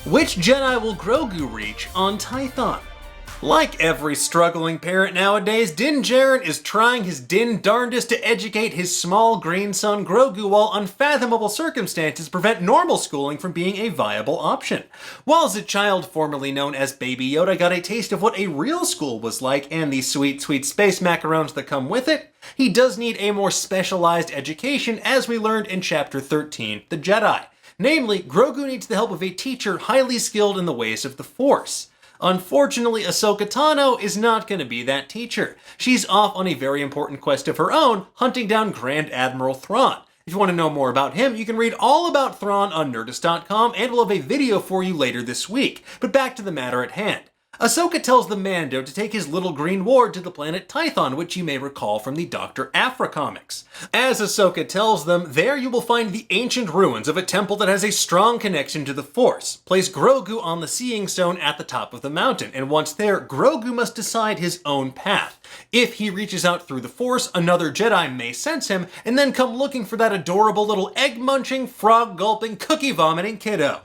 Which Jedi will Grogu reach on Tython? Like every struggling parent nowadays, Din Djarin is trying his Din darndest to educate his small green son Grogu while unfathomable circumstances prevent normal schooling from being a viable option. While the child formerly known as Baby Yoda got a taste of what a real school was like and the sweet, sweet space macarons that come with it, he does need a more specialized education, as we learned in Chapter 13, The Jedi. Namely, Grogu needs the help of a teacher highly skilled in the ways of the Force. Unfortunately, Ahsoka Tano is not going to be that teacher. She's off on a very important quest of her own, hunting down Grand Admiral Thrawn. If you want to know more about him, you can read all about Thrawn on Nerdist.com, and we'll have a video for you later this week. But back to the matter at hand. Ahsoka tells the Mando to take his little green ward to the planet Tython, which you may recall from the Dr. Aphra comics. As Ahsoka tells them, there you will find the ancient ruins of a temple that has a strong connection to the Force. Place Grogu on the Seeing Stone at the top of the mountain, and once there, Grogu must decide his own path. If he reaches out through the Force, another Jedi may sense him, and then come looking for that adorable little egg-munching, frog-gulping, cookie-vomiting kiddo.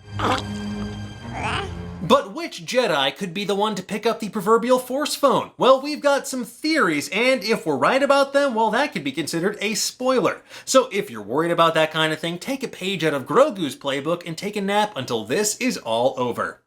But which Jedi could be the one to pick up the proverbial Force phone? Well, we've got some theories, and if we're right about them, well, that could be considered a spoiler. So if you're worried about that kind of thing, take a page out of Grogu's playbook and take a nap until this is all over.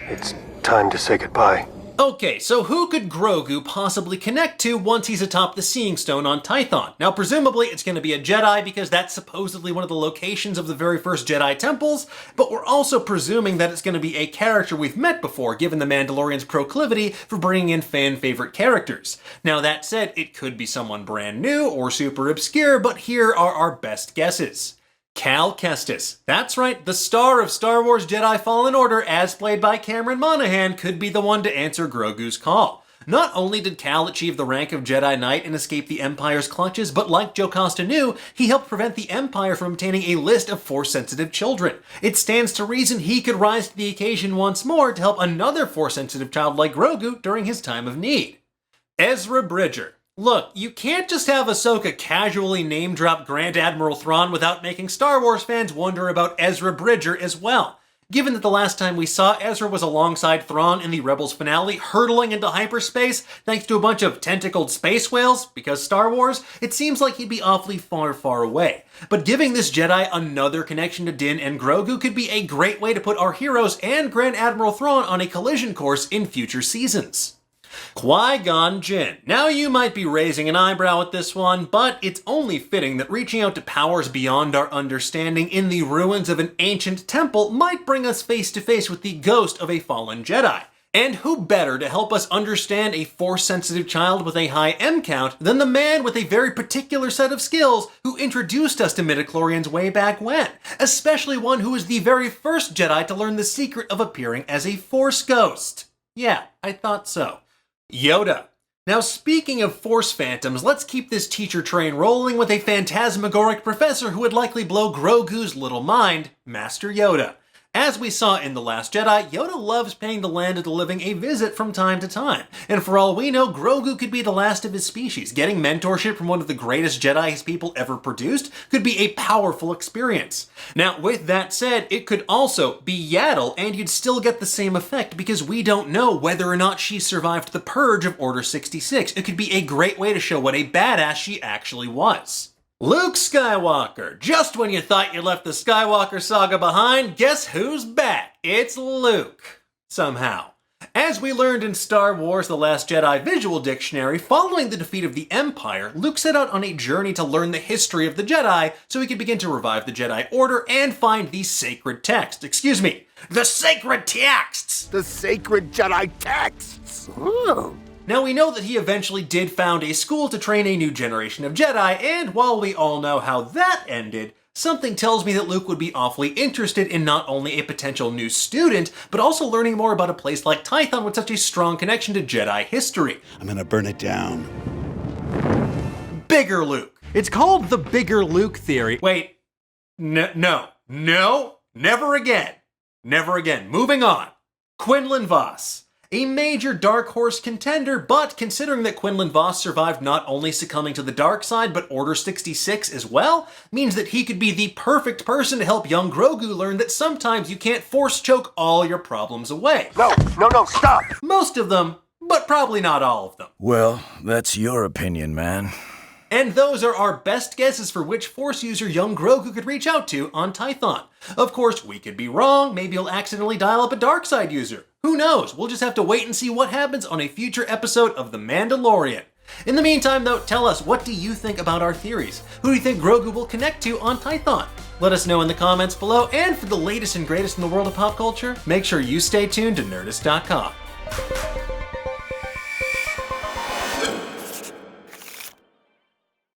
It's time to say goodbye. Okay, so who could Grogu possibly connect to once he's atop the Seeing Stone on Tython? Now, presumably it's going to be a Jedi because that's supposedly one of the locations of the very first Jedi temples, but we're also presuming that it's going to be a character we've met before, given the Mandalorian's proclivity for bringing in fan-favorite characters. Now, that said, it could be someone brand new or super obscure, but here are our best guesses. Cal Kestis. That's right, the star of Star Wars Jedi Fallen Order, as played by Cameron Monaghan, could be the one to answer Grogu's call. Not only did Cal achieve the rank of Jedi Knight and escape the Empire's clutches, but like Jocasta knew, he helped prevent the Empire from obtaining a list of Force-sensitive children. It stands to reason he could rise to the occasion once more to help another Force-sensitive child like Grogu during his time of need. Ezra Bridger. Look, you can't just have Ahsoka casually name-drop Grand Admiral Thrawn without making Star Wars fans wonder about Ezra Bridger as well. Given that the last time we saw Ezra was alongside Thrawn in the Rebels finale, hurtling into hyperspace thanks to a bunch of tentacled space whales, because Star Wars, it seems like he'd be awfully far, far away. But giving this Jedi another connection to Din and Grogu could be a great way to put our heroes and Grand Admiral Thrawn on a collision course in future seasons. Qui-Gon Jinn. Now you might be raising an eyebrow at this one, but it's only fitting that reaching out to powers beyond our understanding in the ruins of an ancient temple might bring us face to face with the ghost of a fallen Jedi. And who better to help us understand a Force-sensitive child with a high M count than the man with a very particular set of skills who introduced us to midichlorians way back when, especially one who was the very first Jedi to learn the secret of appearing as a Force ghost. Yeah, I thought so. Yoda. Now, speaking of Force Phantoms, let's keep this teacher train rolling with a phantasmagoric professor who would likely blow Grogu's little mind, Master Yoda. As we saw in The Last Jedi, Yoda loves paying the land of the living a visit from time to time, and for all we know, Grogu could be the last of his species. Getting mentorship from one of the greatest Jedi his people ever produced could be a powerful experience. Now, with that said, it could also be Yaddle, and you'd still get the same effect because we don't know whether or not she survived the purge of Order 66. It could be a great way to show what a badass she actually was. Luke Skywalker. Just when you thought you left the Skywalker saga behind, guess who's back? It's Luke. Somehow. As we learned in Star Wars The Last Jedi Visual Dictionary, following the defeat of the Empire, Luke set out on a journey to learn the history of the Jedi so he could begin to revive the Jedi Order and find the sacred text. The sacred texts! The sacred Jedi texts! Ooh. Now, we know that he eventually did found a school to train a new generation of Jedi, and while we all know how that ended, something tells me that Luke would be awfully interested in not only a potential new student, but also learning more about a place like Tython with such a strong connection to Jedi history. I'm gonna burn it down. Bigger Luke. It's called the Bigger Luke theory. Wait, no, never again. Moving on. Quinlan Voss. a major dark horse contender, but considering that Quinlan Vos survived not only succumbing to the dark side, but Order 66 as well, means that he could be the perfect person to help young Grogu learn that sometimes you can't force choke all your problems away. No, stop! Most of them, but probably not all of them. Well, that's your opinion, man. And those are our best guesses for which Force user young Grogu could reach out to on Tython. Of course, we could be wrong. Maybe he'll accidentally dial up a dark side user. Who knows? We'll just have to wait and see what happens on a future episode of The Mandalorian. In the meantime, though, tell us, what do you think about our theories? Who do you think Grogu will connect to on Tython? Let us know in the comments below, and for the latest and greatest in the world of pop culture, make sure you stay tuned to Nerdist.com.